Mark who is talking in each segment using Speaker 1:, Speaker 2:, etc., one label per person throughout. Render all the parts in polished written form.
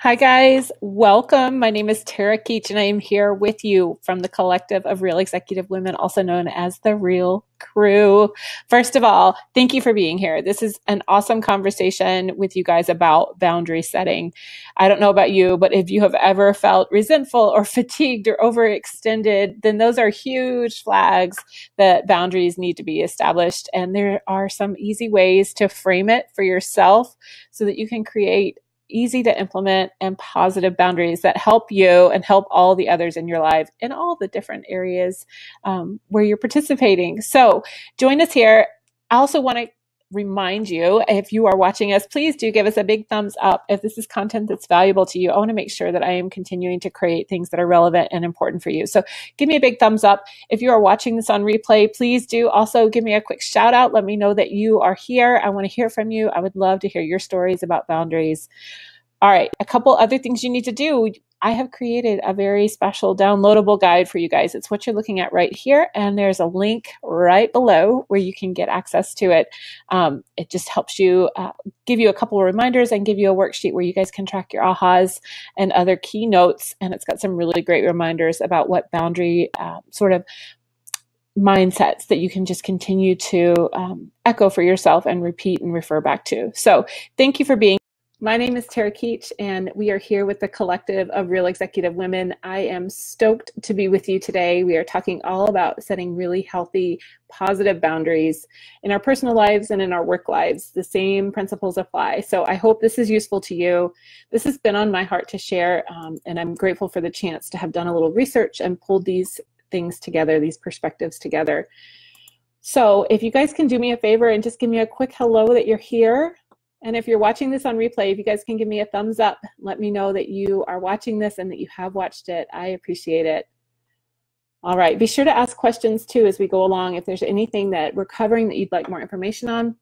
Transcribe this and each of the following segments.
Speaker 1: Hi, guys. Welcome. My name is Tara Keach, and I am here with you from the collective of Real Executive Women, also known as the Real Crew. First of all, thank you for being here. This is an awesome conversation with you guys about boundary setting. I don't know about you, but if you have ever felt resentful or fatigued or overextended, then those are huge flags that boundaries need to be established. And there are some easy ways to frame it for yourself so that you can create easy to implement and positive boundaries that help you and help all the others in your life in all the different areas where you're participating. So join us here. I also want to remind you, if you are watching us, please do give us a big thumbs up. If this is content that's valuable to you, I want to make sure that I am continuing to create things that are relevant and important for you. So give me a big thumbs up. If you are watching this on replay, please do also give me a quick shout out. Let me know that you are here. I want to hear from you. I would love to hear your stories about boundaries. All right, a couple other things you need to do. I have created a very special downloadable guide for you guys. It's what you're looking at right here, and there's a link right below where you can get access to it. It just helps you give you a couple of reminders and give you a worksheet where you guys can track your ahas and other key notes, and it's got some really great reminders about what boundary sort of mindsets that you can just continue to echo for yourself and repeat and refer back to. So thank you for being. My name is Tara Keach, and we are here with the collective of Real Executive Women. I am stoked to be with you today. We are talking all about setting really healthy, positive boundaries in our personal lives and in our work lives. The same principles apply. So I hope this is useful to you. This has been on my heart to share, and I'm grateful for the chance to have done a little research and pulled these things together, these perspectives together. So if you guys can do me a favor and just give me a quick hello that you're here. And if you're watching this on replay, if you guys can give me a thumbs up, let me know that you are watching this and that you have watched it. I appreciate it. All right, be sure to ask questions too as we go along. If there's anything that we're covering that you'd like more information on,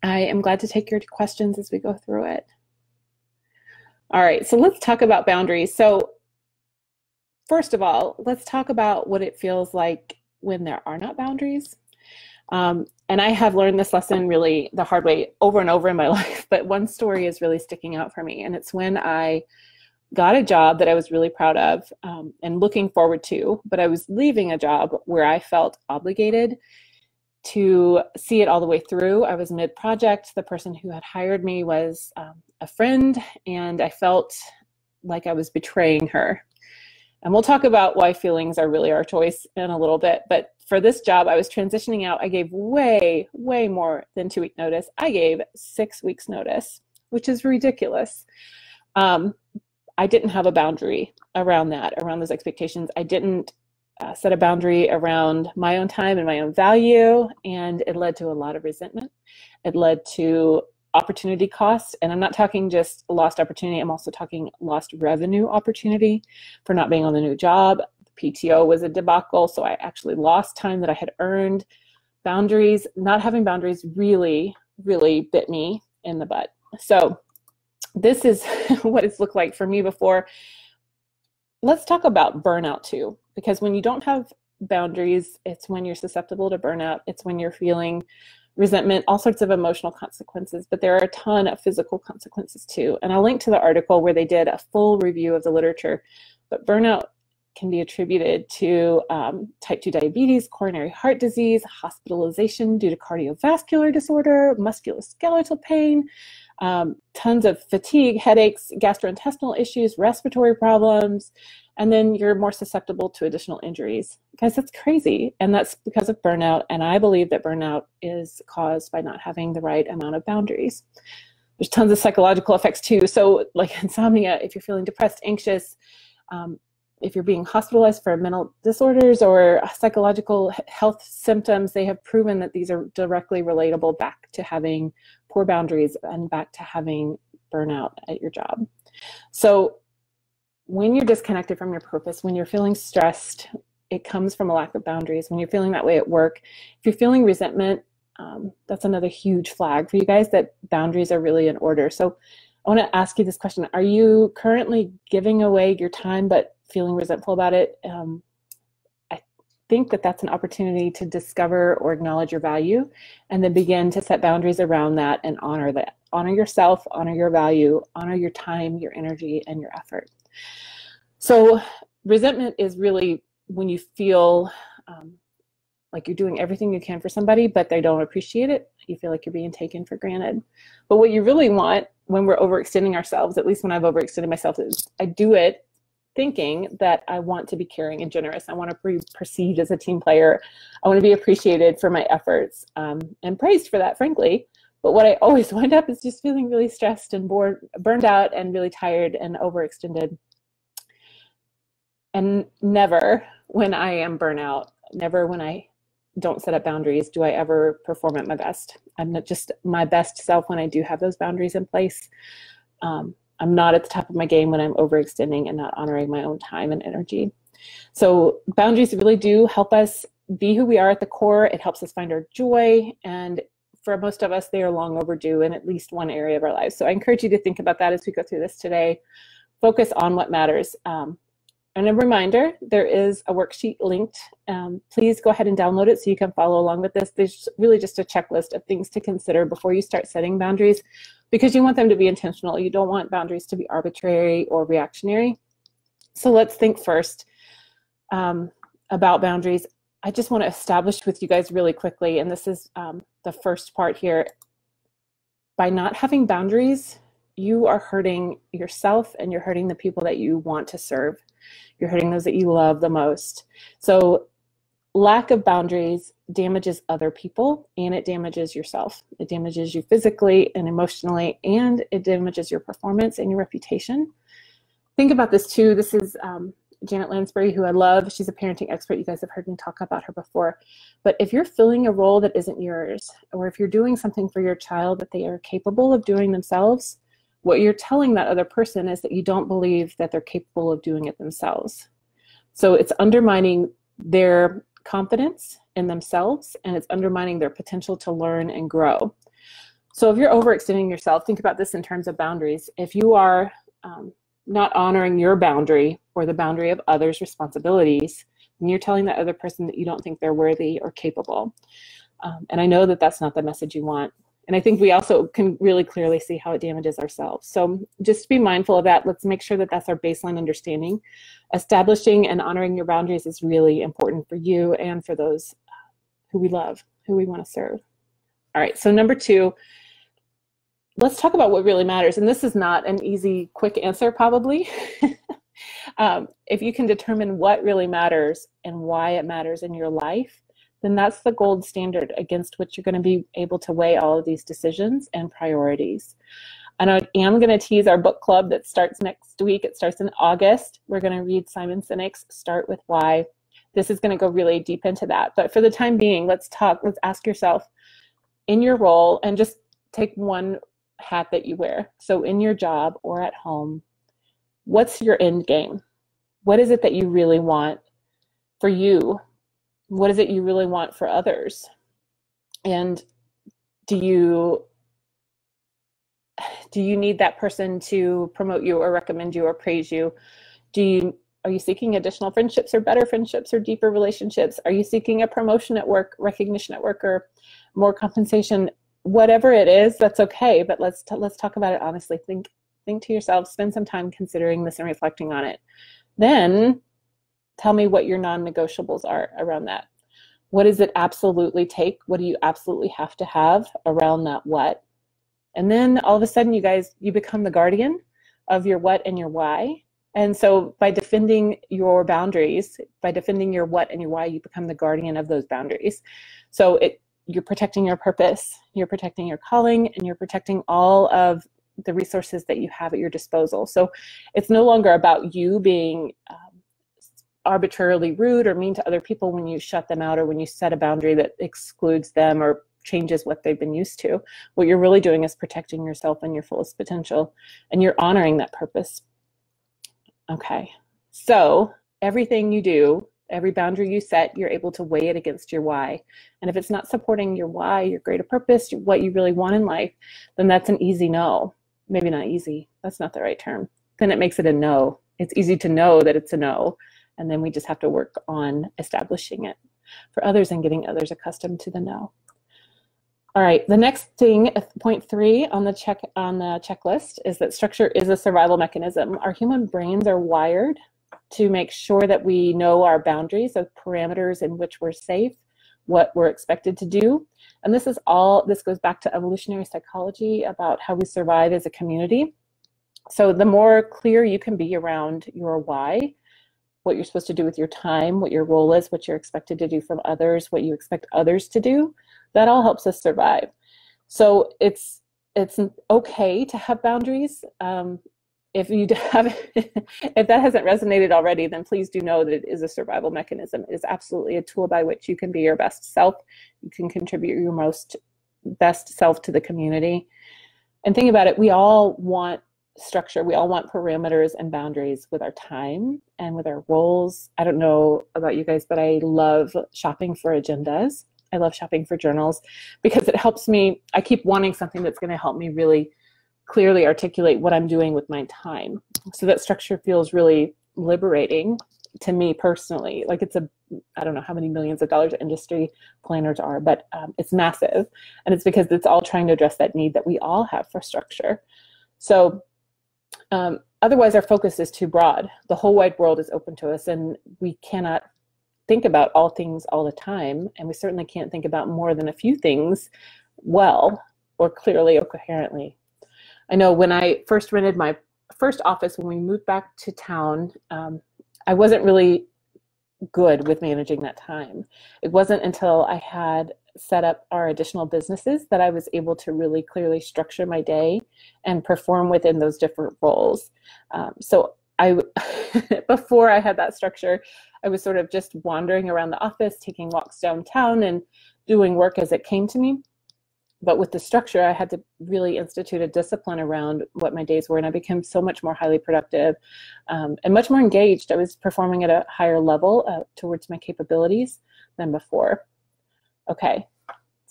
Speaker 1: I am glad to take your questions as we go through it. All right, so let's talk about boundaries. So first of all, let's talk about what it feels like when there are not boundaries. And I have learned this lesson really the hard way over and over in my life, but one story is really sticking out for me. And it's when I got a job that I was really proud of and looking forward to, but I was leaving a job where I felt obligated to see it all the way through. I was mid-project. The person who had hired me was a friend, and I felt like I was betraying her. And we'll talk about why feelings are really our choice in a little bit. But for this job, I was transitioning out. I gave way more than 2-week notice. I gave 6 weeks notice, which is ridiculous. I didn't have a boundary around that, around those expectations. I didn't set a boundary around my own time and my own value. And it led to a lot of resentment. It led to opportunity cost. And I'm not talking just lost opportunity. I'm also talking lost revenue opportunity for not being on the new job. The PTO was a debacle. So I actually lost time that I had earned. Boundaries, not having boundaries really bit me in the butt. So this is what it's looked like for me before. Let's talk about burnout too, because when you don't have boundaries, it's when you're susceptible to burnout. It's when you're feeling resentment, all sorts of emotional consequences, but there are a ton of physical consequences too. And I'll link to the article where they did a full review of the literature. But burnout can be attributed to type 2 diabetes, coronary heart disease, hospitalization due to cardiovascular disorder, musculoskeletal pain, tons of fatigue, headaches, gastrointestinal issues, respiratory problems, and then you're more susceptible to additional injuries. Guys, that's crazy. And that's because of burnout. And I believe that burnout is caused by not having the right amount of boundaries. There's tons of psychological effects too. So like insomnia, if you're feeling depressed, anxious, if you're being hospitalized for mental disorders or psychological health symptoms, they have proven that these are directly relatable back to having poor boundaries and back to having burnout at your job. So when you're disconnected from your purpose, when you're feeling stressed, it comes from a lack of boundaries. When you're feeling that way at work, if you're feeling resentment, that's another huge flag for you guys that boundaries are really in order. So I want to ask you this question. Are you currently giving away your time but feeling resentful about it? I think that that's an opportunity to discover or acknowledge your value and then begin to set boundaries around that and honor honor yourself, honor your value, honor your time, your energy, and your effort. So resentment is really when you feel like you're doing everything you can for somebody, but they don't appreciate it. You feel like you're being taken for granted. But what you really want when we're overextending ourselves, at least when I've overextended myself, is I do it thinking that I want to be caring and generous. I want to be perceived as a team player. I want to be appreciated for my efforts and praised for that, frankly. But what I always wind up is just feeling really stressed and burned out and really tired and overextended. And never when I am burnout, never when I don't set up boundaries do I ever perform at my best. I'm not just my best self when I do have those boundaries in place. I'm not at the top of my game when I'm overextending and not honoring my own time and energy. So boundaries really do help us be who we are at the core. It helps us find our joy. And for most of us, they are long overdue in at least one area of our lives. So I encourage you to think about that as we go through this today. Focus on what matters. And a reminder, there is a worksheet linked. Please go ahead and download it so you can follow along with this. There's really just a checklist of things to consider before you start setting boundaries, because you want them to be intentional. You don't want boundaries to be arbitrary or reactionary. So let's think first about boundaries. I just want to establish with you guys really quickly, and this is the first part here. By not having boundaries, you are hurting yourself and you're hurting the people that you want to serve. You're hurting those that you love the most. So lack of boundaries damages other people and it damages yourself. It damages you physically and emotionally, and it damages your performance and your reputation. Think about this too. This is Janet Lansbury, who I love. She's a parenting expert. You guys have heard me talk about her before. But if you're filling a role that isn't yours, or if you're doing something for your child that they are capable of doing themselves, what you're telling that other person is that you don't believe that they're capable of doing it themselves. So it's undermining their confidence in themselves, and it's undermining their potential to learn and grow. So if you're overextending yourself, think about this in terms of boundaries. If you are not honoring your boundary or the boundary of others' responsibilities, then you're telling that other person that you don't think they're worthy or capable. And I know that that's not the message you want. And I think we also can really clearly see how it damages ourselves. So just be mindful of that. Let's make sure that that's our baseline understanding. Establishing and honoring your boundaries is really important for you and for those who we love, who we want to serve. All right, so number 2, let's talk about what really matters. And this is not an easy, quick answer, probably. If you can determine what really matters and why it matters in your life, then that's the gold standard against which you're going to be able to weigh all of these decisions and priorities. And I am going to tease our book club that starts next week. It starts in August. We're going to read Simon Sinek's Start With Why. This is going to go really deep into that. But for the time being, let's ask yourself, in your role, and just take one hat that you wear. So in your job or at home, what's your end game? What is it that you really want for you? What is it you really want for others? And do you need that person to promote you or recommend you or praise you? Are you seeking additional friendships or better friendships or deeper relationships? Are you seeking a promotion at work, recognition at work, or more compensation? Whatever it is, that's okay. But let's talk about it honestly. Think to yourself, spend some time considering this and reflecting on it. Then tell me what your non-negotiables are around that. What does it absolutely take? What do you absolutely have to have around that what? And then all of a sudden, you guys, you become the guardian of your what and your why. And so by defending your boundaries, by defending your what and your why, you become the guardian of those boundaries. So you're protecting your purpose, you're protecting your calling, and you're protecting all of the resources that you have at your disposal. So it's no longer about you being arbitrarily rude or mean to other people when you shut them out or when you set a boundary that excludes them or changes what they've been used to. What you're really doing is protecting yourself and your fullest potential, and you're honoring that purpose. Okay, so everything you do, every boundary you set, you're able to weigh it against your why. And if it's not supporting your why, your greater purpose, what you really want in life, then that's an easy no. Maybe not easy, that's not the right term. Then it makes it a no. It's easy to know that it's a no. And then we just have to work on establishing it for others and getting others accustomed to the no. All right, the next thing, point 3 on the checklist, is that structure is a survival mechanism. Our human brains are wired to make sure that we know our boundaries, the parameters in which we're safe, what we're expected to do. And this goes back to evolutionary psychology about how we survive as a community. So the more clear you can be around your why, what you're supposed to do with your time, what your role is, what you're expected to do from others, what you expect others to do, that all helps us survive. So it's okay to have boundaries. If if that hasn't resonated already, then please do know that it is a survival mechanism. It is absolutely a tool by which you can be your best self. You can contribute your best self to the community. And think about it, we all want structure. We all want parameters and boundaries with our time and with our roles. I don't know about you guys, but I love shopping for agendas. I love shopping for journals because it helps me. I keep wanting something that's going to help me really clearly articulate what I'm doing with my time. So that structure feels really liberating to me personally. Like I don't know how many millions of dollars industry planners are, but it's massive. And it's because it's all trying to address that need that we all have for structure. So otherwise, our focus is too broad. The whole wide world is open to us, and we cannot think about all things all the time, and we certainly can't think about more than a few things well, or clearly, or coherently. I know when I first rented my first office, when we moved back to town, I wasn't really good with managing that time. It wasn't until I had set up our additional businesses that I was able to really clearly structure my day and perform within those different roles. So before I had that structure, I was sort of just wandering around the office, taking walks downtown and doing work as it came to me. But with the structure, I had to really institute a discipline around what my days were, and I became so much more highly productive and much more engaged. I was performing at a higher level towards my capabilities than before. Okay,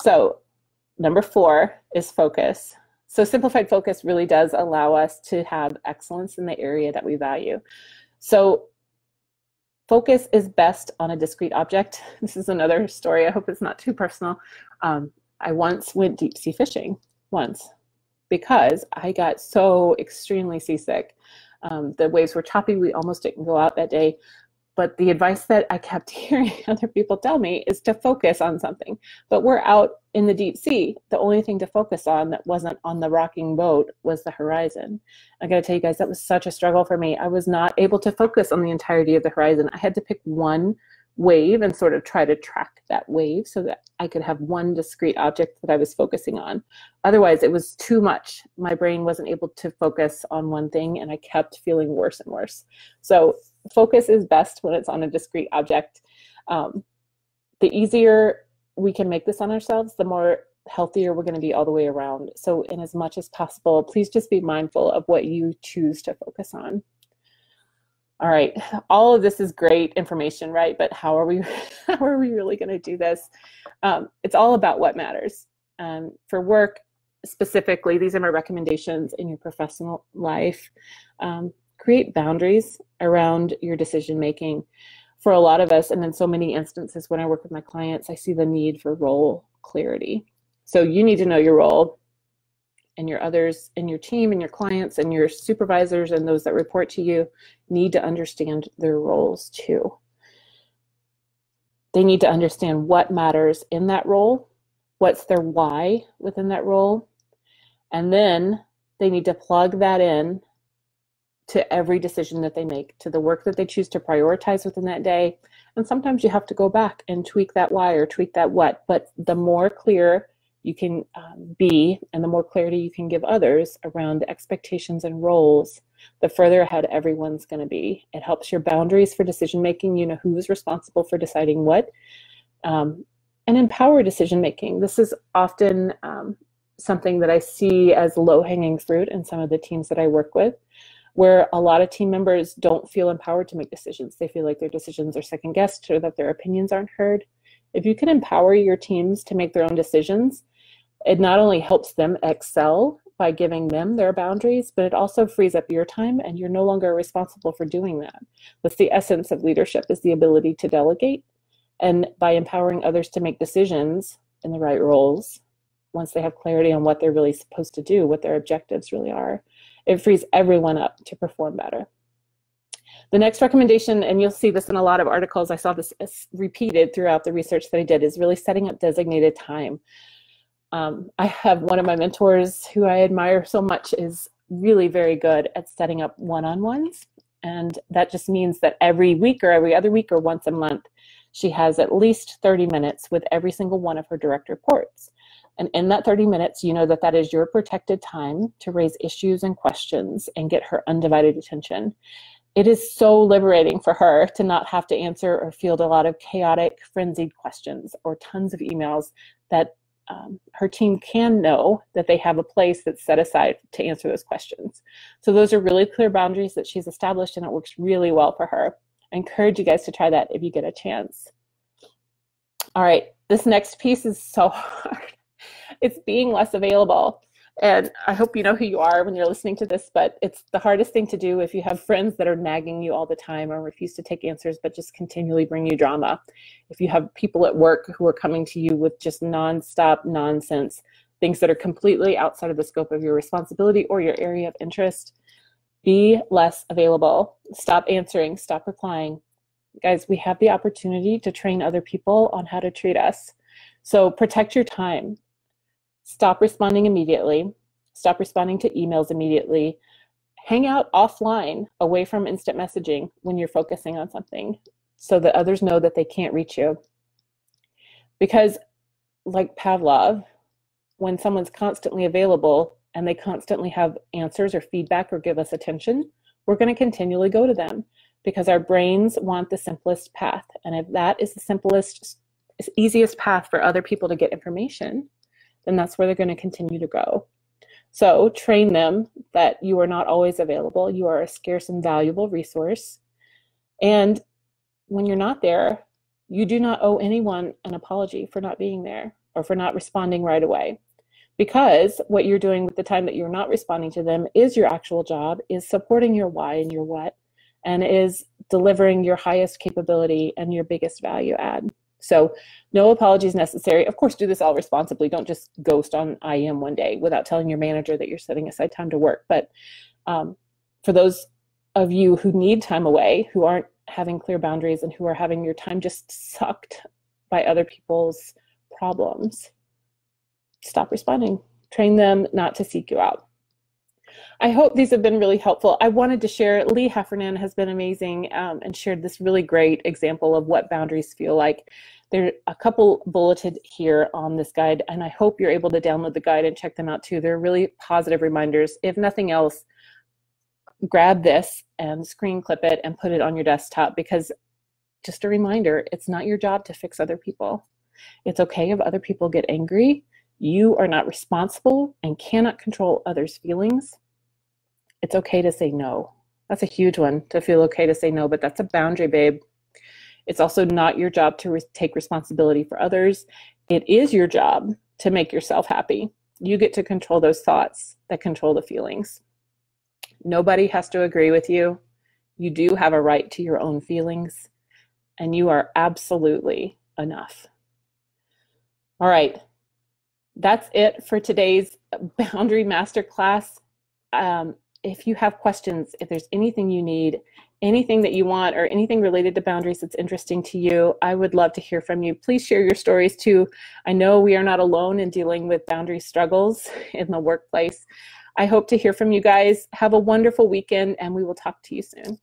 Speaker 1: so number 4 is focus. So simplified focus really does allow us to have excellence in the area that we value. So focus is best on a discrete object. This is another story. I hope it's not too personal. I once went deep sea fishing because I got so extremely seasick. The waves were choppy. We almost didn't go out that day. But the advice that I kept hearing other people tell me is to focus on something. But we're out in the deep sea. The only thing to focus on that wasn't on the rocking boat was the horizon. I got to tell you guys, that was such a struggle for me. I was not able to focus on the entirety of the horizon. I had to pick one wave and sort of try to track that wave so that I could have one discrete object that I was focusing on. Otherwise, it was too much. My brain wasn't able to focus on one thing, and I kept feeling worse and worse. So focus is best when it's on a discrete object. The easier we can make this on ourselves, the more healthier we're going to be all the way around. So in as much as possible, please just be mindful of what you choose to focus on. All right, all of this is great information, right? But how are we really going to do this? It's all about what matters. For work specifically, these are my recommendations in your professional life. Create boundaries around your decision making. For a lot of us, and in so many instances when I work with my clients, I see the need for role clarity. So you need to know your role, and your others and your team and your clients and your supervisors and those that report to you need to understand their roles too. They need to understand what matters in that role, what's their why within that role, and then they need to plug that in to every decision that they make, to the work that they choose to prioritize within that day. And sometimes you have to go back and tweak that why or tweak that what, but the more clear you can be, and the more clarity you can give others around the expectations and roles, the further ahead everyone's going to be. It helps your boundaries for decision making. You know who's responsible for deciding what, and empower decision making. This is often something that I see as low-hanging fruit in some of the teams that I work with, where a lot of team members don't feel empowered to make decisions. They feel like their decisions are second-guessed or that their opinions aren't heard. If you can empower your teams to make their own decisions, it not only helps them excel by giving them their boundaries, but it also frees up your time, and you're no longer responsible for doing that. That's the essence of leadership, is the ability to delegate. And by empowering others to make decisions in the right roles, once they have clarity on what they're really supposed to do, what their objectives really are. It frees everyone up to perform better. The next recommendation, and you'll see this in a lot of articles, I saw this repeated throughout the research that I did, is really setting up designated time. I have one of my mentors who I admire so much is really very good at setting up one-on-ones. And that just means that every week or every other week or once a month, she has at least 30 minutes with every single one of her direct reports. And in that 30 minutes, you know that that is your protected time to raise issues and questions and get her undivided attention. It is so liberating for her to not have to answer or field a lot of chaotic, frenzied questions or tons of emails that her team can know that they have a place that's set aside to answer those questions. So those are really clear boundaries that she's established, and it works really well for her. I encourage you guys to try that if you get a chance. All right, this next piece is so hard. It's being less available. And I hope you know who you are when you're listening to this, but it's the hardest thing to do if you have friends that are nagging you all the time or refuse to take answers, but just continually bring you drama. If you have people at work who are coming to you with just nonstop nonsense, things that are completely outside of the scope of your responsibility or your area of interest, be less available. Stop answering, stop replying. Guys, we have the opportunity to train other people on how to treat us. So protect your time. Stop responding immediately. Stop responding to emails immediately. Hang out offline, away from instant messaging when you're focusing on something so that others know that they can't reach you. Because like Pavlov, when someone's constantly available and they constantly have answers or feedback or give us attention, we're going to continually go to them because our brains want the simplest path. And if that is the simplest, easiest path for other people to get information, then that's where they're going to continue to go. So train them that you are not always available. You are a scarce and valuable resource. And when you're not there, you do not owe anyone an apology for not being there or for not responding right away. Because what you're doing with the time that you're not responding to them is your actual job, is supporting your why and your what, and is delivering your highest capability and your biggest value add. So no apologies necessary. Of course, do this all responsibly. Don't just ghost on IM one day without telling your manager that you're setting aside time to work. But for those of you who need time away, who aren't having clear boundaries and who are having your time just sucked by other people's problems, stop responding. Train them not to seek you out. I hope these have been really helpful. I wanted to share, Lee Heffernan has been amazing and shared this really great example of what boundaries feel like. There are a couple bulleted here on this guide, and I hope you're able to download the guide and check them out too. They're really positive reminders. If nothing else, grab this and screen clip it and put it on your desktop, because just a reminder, it's not your job to fix other people. It's okay if other people get angry. You are not responsible and cannot control others' feelings. It's okay to say no. That's a huge one, to feel okay to say no, but that's a boundary, babe. It's also not your job to take responsibility for others. It is your job to make yourself happy. You get to control those thoughts that control the feelings. Nobody has to agree with you. You do have a right to your own feelings, and you are absolutely enough. All right, that's it for today's Boundary Masterclass. If you have questions, if there's anything you need, anything that you want, or anything related to boundaries that's interesting to you, I would love to hear from you. Please share your stories too. I know we are not alone in dealing with boundary struggles in the workplace. I hope to hear from you guys. Have a wonderful weekend, and we will talk to you soon.